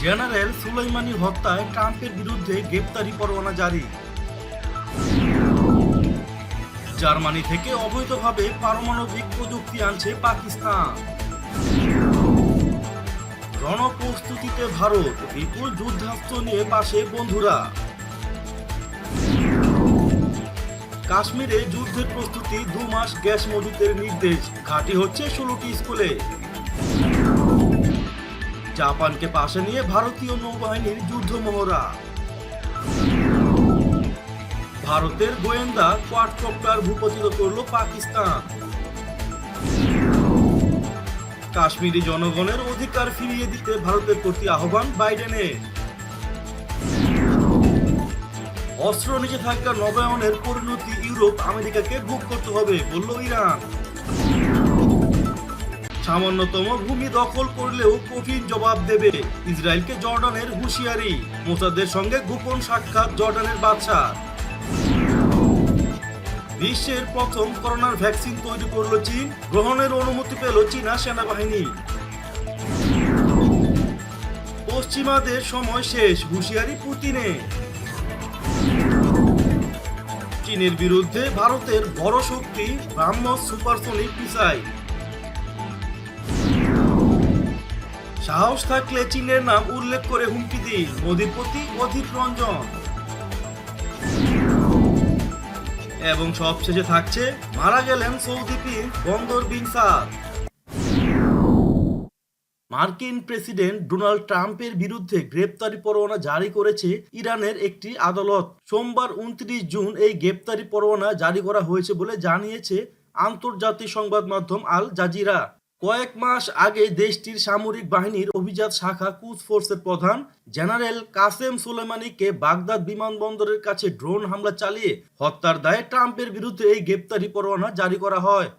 General Soleimani হত্যায় ট্রাম্পের বিরুদ্ধে গ্রেপ্তারি পরোয়ানা জারি। জার্মানি থেকে অবৈধভাবে পারমাণবিক প্রযুক্তি আনছে পাকিস্তান। রণপ্রস্তুতিতে ভারত, বিপুল যুদ্ধাস্ত্র নিয়ে পাশে বন্ধুরা। কাশ্মীরে যুদ্ধের প্রস্তুতি, 2 মাস গ্যাস মজুতের নির্দেশ, ঘাঁটি হচ্ছে 16টি স্কুলে। জাপানকে পাশে নিয়ে ভারতীয় নৌবাহিনীর যুদ্ধ মহড়া। ভারতের গোয়েন্দা কোয়াডকপ্টার ভূপাতিত করল পাকিস্তান। কাশ্মীরি জনগণের অধিকার ফিরিয়ে দিতে ভারতের প্রতি আহ্বান বাইডেনের। অস্ত্র নিষেধাজ্ঞা নবায়নের পরিণতি ইউরোপ আমেরিকাকে ভোগ করতে হবে, বলল ইরান। সামান্যতম ভূমি দখল করলেও কঠিন জবাব দেবে, ইসরায়েলকে জর্ডানের হুঁশিয়ারি। মোসাদের সঙ্গে গোপন সাক্ষাৎ জর্ডানের বাদশাহ। বিশ্বের প্রথম করোনার ভ্যাকসিন তৈরি করল চীন, গ্রহণের অনুমতি পেল চীনা সেনাবাহিনী। পশ্চিমাদের সময় শেষ, হুঁশিয়ারি পুতিনের। চীনের বিরুদ্ধে ভারতের বড় শক্তি ব্রাহ্মস সুপারসনিক মিসাইল। সাহস থাকলে চীনের নাম উল্লেখ করে হুমকি দিন, মোদির প্রতি অধীর রঞ্জন। এবং সবশেষে থাকছে, মারা গেলেন সৌদি পীর বন্দর বিন সাদ। মার্কিন প্রেসিডেন্ট ডোনাল্ড ট্রাম্পের বিরুদ্ধে গ্রেপ্তারি পরোয়ানা জারি করেছে ইরানের একটি আদালত। সোমবার 29 জুন এই গ্রেপ্তারি পরোয়ানা জারি করা হয়েছে বলে জানিয়েছে আন্তর্জাতিক সংবাদ মাধ্যম আল জাজিরা। কয়েক মাস আগে দেশটির সামরিক বাহিনীর অভিজাত শাখা কুদস ফোর্সের প্রধান জেনারেল কাসেম সোলেমানিকে বাগদাদ বিমানবন্দরের কাছে ড্রোন হামলা চালিয়ে হত্যার দায়ে ট্রাম্পের বিরুদ্ধে এই গ্রেপ্তারি পরোয়ানা জারি করা হয়।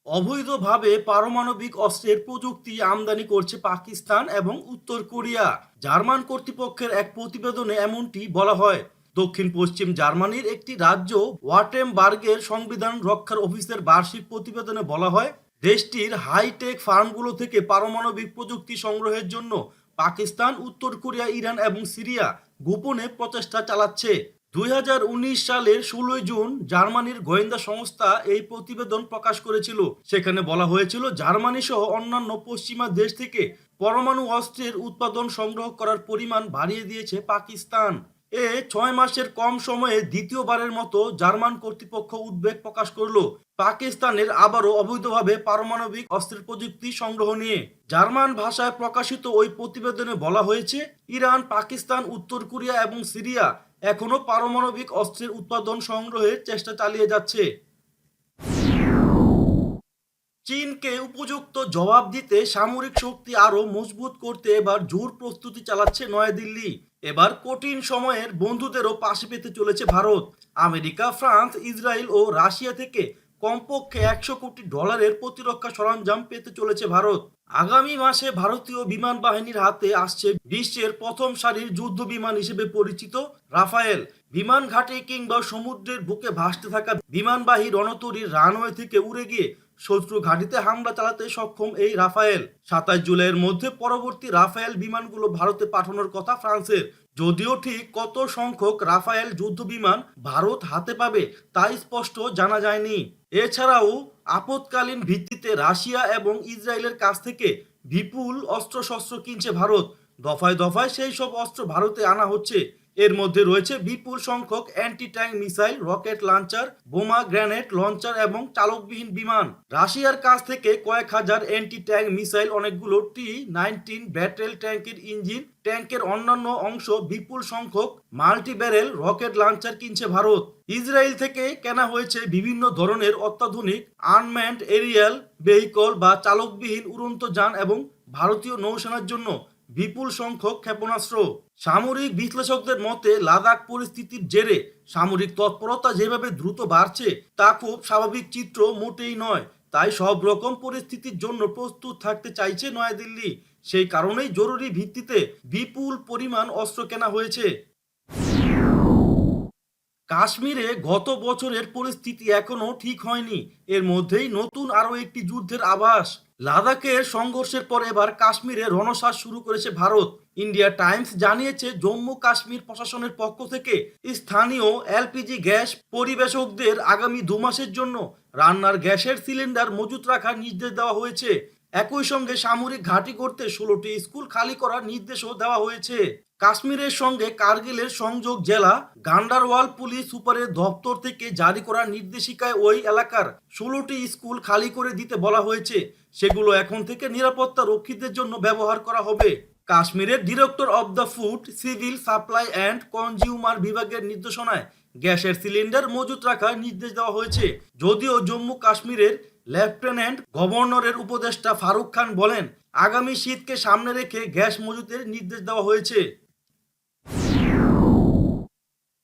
অবৈধভাবে পারমাণবিক অস্ত্রের প্রযুক্তি আমদানি করছে পাকিস্তান এবং উত্তর কোরিয়া। জার্মান কর্তৃপক্ষের এক প্রতিবেদনে এমনটি বলা হয়। দক্ষিণ পশ্চিম জার্মানির একটি রাজ্য ওয়াটেমবার্গের সংবিধান রক্ষার অফিসের বার্ষিক প্রতিবেদনে বলা হয়, দেশটির হাইটেক ফার্মগুলো থেকে পারমাণবিক প্রযুক্তি সংগ্রহের জন্য পাকিস্তান, উত্তর কোরিয়া, ইরান এবং সিরিয়া গোপনে প্রচেষ্টা চালাচ্ছে। 2019 সালের 16 জুন জার্মানির গোয়েন্দা সংস্থা এই প্রতিবেদন প্রকাশ করেছিল। সেখানে বলা হয়েছিল, জার্মানি সহ অন্যান্য পশ্চিমা দেশ থেকে পরমাণু অস্ত্রের উৎপাদন সংগ্রহ করার পরিমাণ বাড়িয়ে দিয়েছে পাকিস্তান। 6 মাসের কম সময়ে দ্বিতীয়বারের মতো জার্মান কর্তৃপক্ষ উদ্বেগ প্রকাশ করলো পাকিস্তানের আবারও অবৈধভাবে পারমাণবিক অস্ত্রের প্রযুক্তি সংগ্রহ নিয়ে। জার্মান ভাষায় প্রকাশিত ওই প্রতিবেদনে বলা হয়েছে, ইরান, পাকিস্তান, উত্তর কোরিয়া এবং সিরিয়া এখনো পারমাণবিক অস্ত্রের উৎপাদন সংগ্রহের চেষ্টা চালিয়ে যাচ্ছে। চীনকে উপযুক্ত জবাব দিতে সামরিক শক্তি আরো মজবুত করতে এবার জোর প্রস্তুতি চালাচ্ছে নয়াদিল্লি। এবার কঠিন সময়ের বন্ধুদেরও পাশে পেতে চলেছে ভারত। আমেরিকা, ফ্রান্স, ইসরায়েল ও রাশিয়া থেকে কমপক্ষে $100 কোটি প্রতিরক্ষা সরঞ্জাম পেতে চলেছে ভারত। আগামী মাসে ভারতীয় বিমান বাহিনীর হাতে আসছে বিশ্বের প্রথম সারির যুদ্ধ বিমান হিসেবে পরিচিত রাফায়েল। বিমান ঘাটে কিংবা সমুদ্রের বুকে ভাসতে থাকা বিমানবাহী রণতরীর রানওয়ে থেকে উড়ে গিয়ে শত্রু ঘাঁটিতে হামলা চালাতে সক্ষম এই রাফায়েল। 27 জুলাইয়ের মধ্যে পরবর্তী রাফায়েল বিমানগুলো ভারতে পাঠানোর কথা ফ্রান্সের। যদিও ঠিক কত সংখ্যক রাফায়েল যুদ্ধ বিমান ভারত হাতে পাবে তা স্পষ্ট জানা যায়নি। এছাড়াও আপৎকালীন ভিত্তিতে রাশিয়া এবং ইসরায়েলের কাছ থেকে বিপুল অস্ত্রশস্ত্র কিনছে ভারত। দফায় দফায় সেই সব অস্ত্র ভারতে আনা হচ্ছে। এর মধ্যে রয়েছে বিপুল সংখ্যক anti tank missile, rocket launcher, বোমা, গ্রেনেড লঞ্চার এবং চালকবিহীন বিমান। রাশিয়ার কাছ থেকে কয়েক হাজার অ্যান্টি ট্যাঙ্ক মিসাইল, অনেকগুলো T-19 ব্যাটেল ট্যাঙ্কের ইঞ্জিন, ট্যাঙ্কের অন্যান্য অংশ, বিপুল সংখ্যক মাল্টি ব্যারেল রকেট লঞ্চার কিনছে ভারত। ইসরায়েল থেকে কেনা হয়েছে বিভিন্ন ধরনের অত্যাধুনিক আনম্যান্ড এরিয়াল ভেহিকল বা চালকবিহীন উড়ন্ত যান এবং ভারতীয় নৌসেনার জন্য বিপুল সংখ্যক ক্ষেপণাস্ত্র। সামরিক বিশ্লেষকদের মতে, লাদাখ পরিস্থিতির জেরে সামরিক তৎপরতা যেভাবে দ্রুত বাড়ছে তা খুব স্বাভাবিক চিত্র মোটেই নয়। তাই সব রকম পরিস্থিতির জন্য প্রস্তুত থাকতে চাইছে নয়াদিল্লি। সেই কারণেই জরুরি ভিত্তিতে বিপুল পরিমাণ অস্ত্র কেনা হয়েছে। কাশ্মীরে গত বছরের পরিস্থিতি এখনো ঠিক হয়নি, এর মধ্যেই নতুন আরো একটি যুদ্ধের আভাস। লাদাখের সংঘর্ষের পর এবার কাশ্মীরে রণশ্বাস শুরু করেছে ভারত। ইন্ডিয়া টাইমস জানিয়েছে জম্মু কাশ্মীর প্রশাসনের পক্ষ থেকে স্থানীয় এলপিজি গ্যাস পরিবেশকদের আগামী 2 মাসের জন্য রান্নার গ্যাসের সিলিন্ডার মজুত রাখার নির্দেশ দেওয়া হয়েছে। একই সঙ্গে সামরিক ঘাঁটি করতে 16টি স্কুল খালি করার নির্দেশও দেওয়া হয়েছে। কাশ্মীরের সঙ্গে কার্গিলের সংযোগ জেলা গান্ডারওয়াল পুলিশ সুপারের দপ্তর থেকে জারি করা নির্দেশিকায় ওই এলাকার 16টি স্কুল খালি করে দিতে বলা হয়েছে। সেগুলো এখন থেকে নিরাপত্তা রক্ষীদের জন্য ব্যবহার করা হবে। কাশ্মীরের director of the food, civil supply and consumer বিভাগের নির্দেশনায় গ্যাসের সিলিন্ডার মজুত রাখার নির্দেশ দেওয়া হয়েছে। যদিও জম্মু কাশ্মীরের লেফটেন্যান্ট গভর্নরের উপদেষ্টা ফারুক খান বলেন, আগামী শীতকে সামনে রেখে গ্যাস মজুতের নির্দেশ দেওয়া হয়েছে।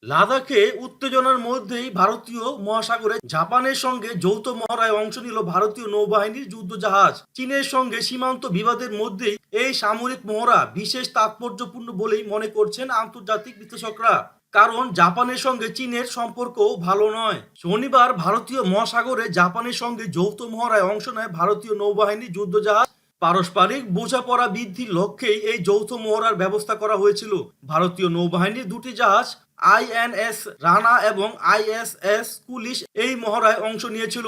লাদাখে উত্তেজনার মধ্যেই ভারতীয় মহাসাগরে জাপানের সঙ্গে যৌথ মহড়ায় অংশ নিল ভারতীয় নৌবাহিনীর যুদ্ধজাহাজ। চীনের সঙ্গে সীমান্ত বিবাদের মধ্যেই এই সামরিক মহড়া বিশেষ তাৎপর্যপূর্ণ বলেই মনে করছেন আন্তর্জাতিক বিশ্লেষকরা। কারণ জাপানের সঙ্গে চীনের সম্পর্কও ভালো নয়। শনিবার ভারতীয় মহাসাগরে জাপানের সঙ্গে যৌথ মহড়ায় অংশ নেয় ভারতীয় নৌবাহিনীর যুদ্ধজাহাজ। পারস্পরিক বোঝাপড়া বৃদ্ধির লক্ষ্যেই এই যৌথ মহড়ার ব্যবস্থা করা হয়েছিল। ভারতীয় নৌবাহিনীর দুটি জাহাজ আইএনএস রানা এবং আইএসএস কুলিশ এই মহড়ায় অংশ নিয়েছিল।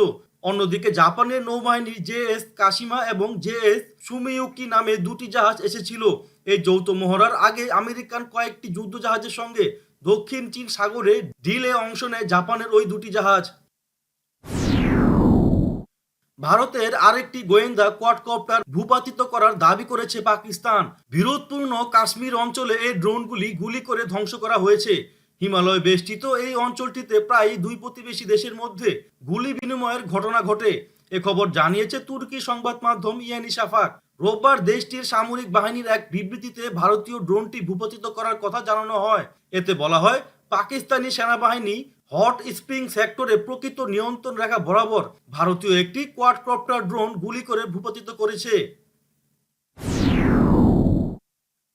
অন্যদিকে জাপানের নৌবাহিনীর জেএস কাশিমা এবং জেএস সুমিয়ুকি নামে দুটি জাহাজ এসেছিল। এই যৌথ মহড়ার আগে আমেরিকান কয়েকটি যুদ্ধ জাহাজের সঙ্গে দক্ষিণ চীন সাগরে ডিলে অংশ নেয় জাপানের ওই দুটি জাহাজ। ভারতের আরেকটি গোয়েন্দা কোয়াডকপ্টার ভূপাতিত করার দাবি করেছে পাকিস্তান। বিরোধপূর্ণ কাশ্মীর অঞ্চলে এই ড্রোনগুলি গুলি করে ধ্বংস করা হয়েছে। হিমালয় বেষ্টিত এই অঞ্চলটিতে প্রায় দুই প্রতিবেশী দেশের মধ্যে গুলি বিনিময়ের ঘটনা ঘটে। এ খবর জানিয়েছে তুর্কি সংবাদ মাধ্যম ইয়ানি শাফাক। রোববার দেশটির সামরিক বাহিনীর এক বিবৃতিতে ভারতীয় ড্রোনটি ভূপাতিত করার কথা জানানো হয়। এতে বলা হয়, পাকিস্তানি সেনাবাহিনী হট স্প্রিং সেক্টরে প্রকৃত নিয়ন্ত্রণ রেখা বরাবর ভারতীয় একটি কোয়াডকপ্টার ড্রোন গুলি করে ভূপাতিত করেছে।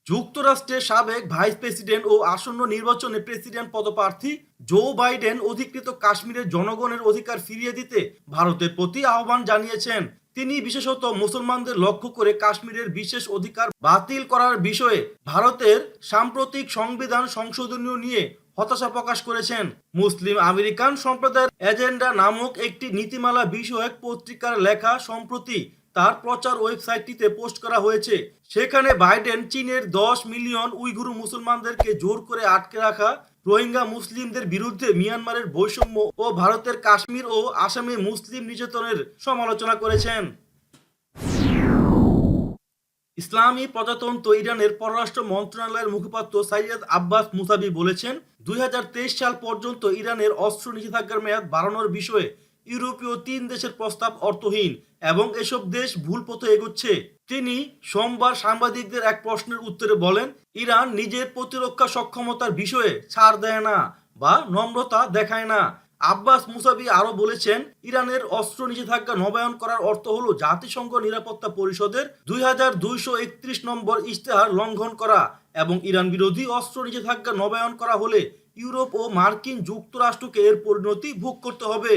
যুক্তরাষ্ট্রের সাবেক ভাইস প্রেসিডেন্ট ও আসন্ন নির্বাচনে প্রেসিডেন্ট পদপ্রার্থী জো বাইডেন অধিকৃত কাশ্মীরের জনগণের অধিকার ফিরিয়ে দিতে ভারতের প্রতি আহ্বান জানিয়েছেন। তিনি বিশেষত মুসলমানদের লক্ষ্য করে কাশ্মীরের বিশেষ অধিকার বাতিল করার বিষয়ে ভারতের সাম্প্রতিক সংবিধান সংশোধনী নিয়ে হতাশা প্রকাশ করেছেন। মুসলিম আমেরিকান সম্প্রদায়ের এজেন্ডা নামক একটি নীতিমালা বিষয়ক পত্রিকার লেখা সম্প্রতি তার প্রচার ওয়েবসাইটটিতে পোস্ট করা হয়েছে। সেখানে বাইডেন চীনের 10 মিলিয়ন উইঘুর মুসলমানদেরকে জোর করে আটকে রাখা, রোহিঙ্গা মুসলিমদের বিরুদ্ধে মিয়ানমারের বৈষম্য ও ভারতের কাশ্মীর ও আসামে মুসলিম নির্যাতনের সমালোচনা করেছেন। ইসলামী প্রজাতন্ত্র ইরানের পররাষ্ট্র মন্ত্রণালয়ের মুখপাত্র সাইয়েদ আব্বাস মুসাবি বলেছেন, 2023 সাল পর্যন্ত ইরানের অস্ত্র নিষেধাজ্ঞার মেয়াদ বাড়ানোর বিষয়ে ইউরোপীয় 3 দেশের প্রস্তাব অর্থহীন এবং এসব দেশ ভুল পথে এগোচ্ছে। তিনি সোমবার সাংবাদিকদের এক প্রশ্নের উত্তরে বলেন, ইরান নিজের প্রতিরক্ষা সক্ষমতার বিষয়ে ছাড় দেয় না বা নম্রতা দেখায় না। আব্বাস মুসাবি আরো বলেছেন, ইরানের অস্ত্র নিষেধাজ্ঞা নবায়ন করার অর্থ হলো জাতিসংঘ নিরাপত্তা পরিষদের 2231 নম্বর ইশতেহার লঙ্ঘন করা এবং ইরান বিরোধী অস্ত্র নিষেধাজ্ঞা নবায়ন করা হলে ইউরোপ ও মার্কিন যুক্তরাষ্ট্রকে এর পরিণতি ভোগ করতে হবে।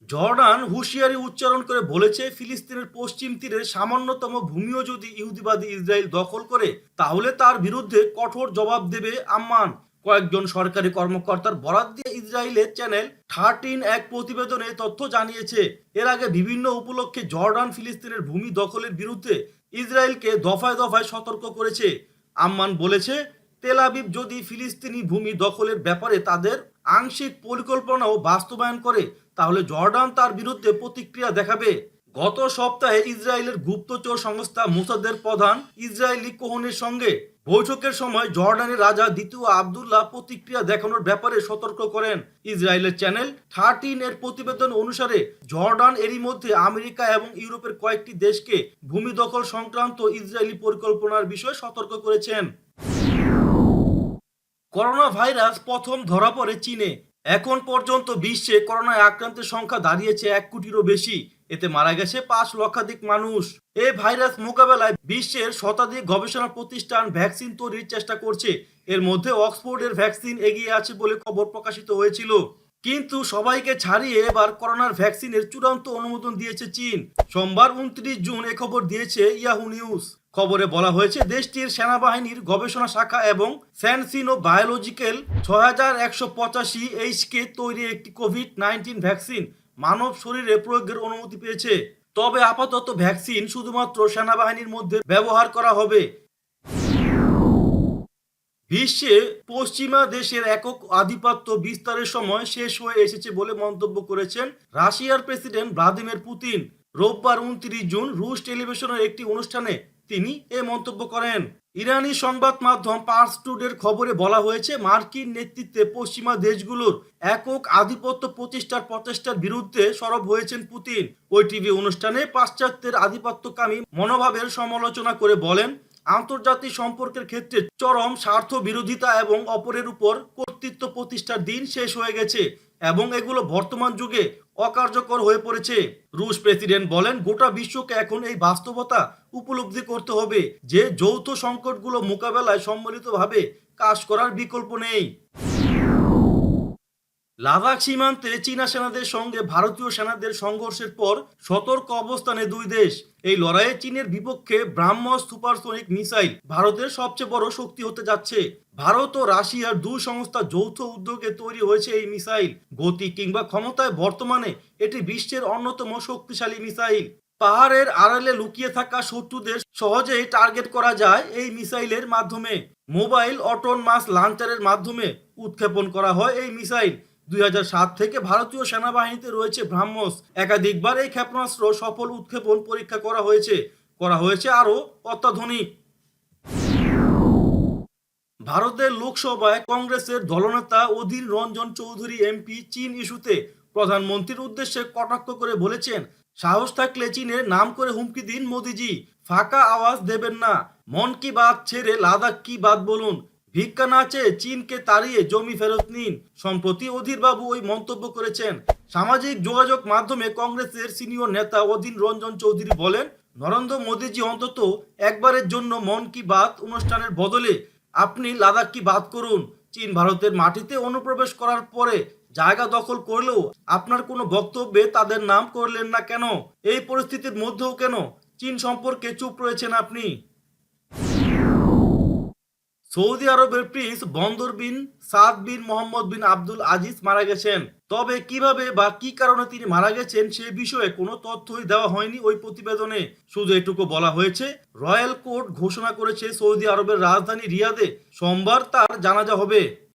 জর্ডান হুঁশিয়ারি উচ্চারণ করে বলেছে, ফিলিস্তিনের পশ্চিম তীরের সামান্যতম ভূমিও যদি ইহুদিবাদী ইসরায়েল দখল করে তাহলে তার বিরুদ্ধে কঠোর জবাব দেবে আম্মান। কয়েকজন সরকারি কর্মকর্তার বরাত দিয়ে ইসরায়েলের চ্যানেল 13 এক প্রতিবেদনে তথ্য জানিয়েছে। এর আগে বিভিন্ন উপলক্ষে জর্ডান ফিলিস্তিনের ভূমি দখলের বিরুদ্ধে ইসরায়েলকে দফায় দফায় সতর্ক করেছে। আম্মান বলেছে, তেল আবিব যদি ফিলিস্তিনি ভূমি দখলের ব্যাপারে তাদের আংশিক পরিকল্পনাও বাস্তবায়ন করে তাহলে জর্ডান তার বিরুদ্ধে প্রতিক্রিয়া দেখাবে। গত সপ্তাহে ইসরায়েলের গুপ্তচর সংস্থা মোসাদের প্রধান ইসরায়েলি কোহনের সঙ্গে বৈঠকের সময় জর্ডানের রাজা দ্বিতীয় আবদুল্লাহ প্রতিক্রিয়া দেখানোর ব্যাপারে সতর্ক করেন। ইসরায়েলের চ্যানেল 13 এর প্রতিবেদন অনুসারে জর্ডান এরই মধ্যে আমেরিকা এবং ইউরোপের কয়েকটি দেশকে ভূমি দখল সংক্রান্ত ইসরায়েলি পরিকল্পনার বিষয়ে সতর্ক করেছেন। করোনা ভাইরাস প্রথম ধরা পড়ে চীনে। এখন পর্যন্ত বিশ্বে করোনায় আক্রান্তের সংখ্যা দাঁড়িয়েছে 1 কোটিরও বেশি। এতে মারা গেছে 5 লক্ষাধিক মানুষ। এই ভাইরাস মোকাবেলায় বিশ্বের শতাধিক গবেষণা প্রতিষ্ঠান ভ্যাকসিন তৈরির চেষ্টা করছে। এর মধ্যে অক্সফোর্ডের ভ্যাকসিন এগিয়ে আছে বলে খবর প্রকাশিত হয়েছিল। কিন্তু সবাইকে ছাড়িয়ে এবার করোনার ভ্যাকসিনের চূড়ান্ত অনুমোদন দিয়েছে চীন। সোমবার 29 জুন এ খবর দিয়েছে ইয়াহু নিউজ। খবরে বলা হয়েছে দেশটির সেনাবাহিনীর গবেষণা শাখা এবং স্যানসিনো বায়োলজিক্যাল 6185 এইচকে তৈরি একটি কোভিড-19 ভ্যাকসিন মানব শরীরে প্রয়োগের অনুমতি পেয়েছে। তবে আপাতত ভ্যাকসিন শুধুমাত্র সেনাবাহিনীর মধ্যে ব্যবহার করা হবে। বিশ্বে পশ্চিমা দেশের একক আধিপত্য বিস্তারের সময় শেষ হয়ে এসেছে বলে মন্তব্য করেছেন রাশিয়ার প্রেসিডেন্ট ভ্লাদিমির পুতিন। রোববার 29 জুন রুশ টেলিভিশনের একটি অনুষ্ঠানে তিনি এ মন্তব্য করেন। ইরানি সংবাদ মাধ্যম পার্স টুডের খবরে বলা হয়েছে মার্কিন নেতৃত্বে পশ্চিমা দেশগুলোর একক আধিপত্য প্রতিষ্ঠার প্রচেষ্টার বিরুদ্ধে সরব হয়েছেন পুতিন। ওই টিভি অনুষ্ঠানে পাশ্চাত্যের আধিপত্যকামী মনোভাবের সমালোচনা করে বলেন, আন্তর্জাতিক সম্পর্কের ক্ষেত্রে চরম স্বার্থ বিরোধিতা এবং অপরের উপর কর্তৃত্ব প্রতিষ্ঠার দিন শেষ হয়ে গেছে এবং এগুলো বর্তমান যুগে অকার্যকর হয়ে পড়েছে। রুশ প্রেসিডেন্ট বলেন, গোটা বিশ্বকে এখন এই বাস্তবতা উপলব্ধি করতে হবে যে যৌথ সংকটগুলো মোকাবেলায় সম্মিলিতভাবে কাজ করার বিকল্প নেই। লাদাখ সীমান্তে চীনা সেনাদের সঙ্গে ভারতীয় সেনাদের সংঘর্ষের পর সতর্ক অবস্থানে দুই দেশ। এই লড়াইয়ে চীনের বিপক্ষে ব্রাহ্মস সুপারসোনিক মিসাইল ভারতের সবচেয়ে বড় শক্তি হতে যাচ্ছে। ভারত ও রাশিয়ার দুই সংস্থা যৌথ উদ্যোগে তৈরি হয়েছে এই মিসাইল। গতি কিংবা ক্ষমতায় বর্তমানে এটি বিশ্বের অন্যতম শক্তিশালী মিসাইল। পাহাড়ের আড়ালে লুকিয়ে থাকা শত্রুদের সহজেই টার্গেট করা যায় এই মিসাইলের মাধ্যমে। মোবাইল অটোনমাস লঞ্চারের মাধ্যমে উৎক্ষেপণ করা হয় এই মিসাইল। 2007 থেকে ভারতীয় সেনাবাহিনীতে রয়েছে ব্রাহ্মস। একাধিকবার এই ক্ষেপণাস্ত্র সফল উৎক্ষেপণ পরীক্ষা করা হয়েছে আরও অত্যাধুনিক। ভারতের লোকসভায় কংগ্রেসের দলনেতা অধীর রঞ্জন চৌধুরী এমপি চীন ইস্যুতে প্রধানমন্ত্রীর উদ্দেশ্যে কটাক্ষ করে বলেছেন, সাহস থাকলে চীনের নাম করে হুমকি দিন মোদিজি, ফাঁকা আওয়াজ দেবেন না। মন কি বাত ছেড়ে লাদাখ কি বাত বলুন, ভিক্ষা না চেয়ে চীনকে তাড়িয়ে জমি ফেরত নিন। সম্প্রতি অধীর বাবু ওই মন্তব্য করেছেন। সামাজিক যোগাযোগ মাধ্যমে কংগ্রেসের সিনিয়র নেতা অধীর রঞ্জন চৌধুরী বলেন, নরেন্দ্র মোদিজি অন্তত একবারের জন্য মন কি বাত অনুষ্ঠানের বদলে আপনি লাদাখ কি বাত করুন। চীন ভারতের মাটিতে অনুপ্রবেশ করার পরে জায়গা দখল করলেও আপনার কোনো বক্তব্যে তাদের নাম করলেন না কেন? এই পরিস্থিতির মধ্যেও কেন চীন সম্পর্কে চুপ রয়েছেন আপনি? সৌদি আরবের প্রিন্স বন্দর বিন সাদ বিন মোহাম্মদ বিন আব্দুল আজিজ মারা গেছেন। তবে কিভাবে বা কি কারণে তিনি মারা গেছেন সে বিষয়ে কোনো তথ্যই দেওয়া হয়নি ওই প্রতিবেদনে। শুধু এটুকু বলা হয়েছে, রয়্যাল কোর্ট ঘোষণা করেছে সৌদি আরবের রাজধানী রিয়াদে সোমবার তার জানাজা হবে।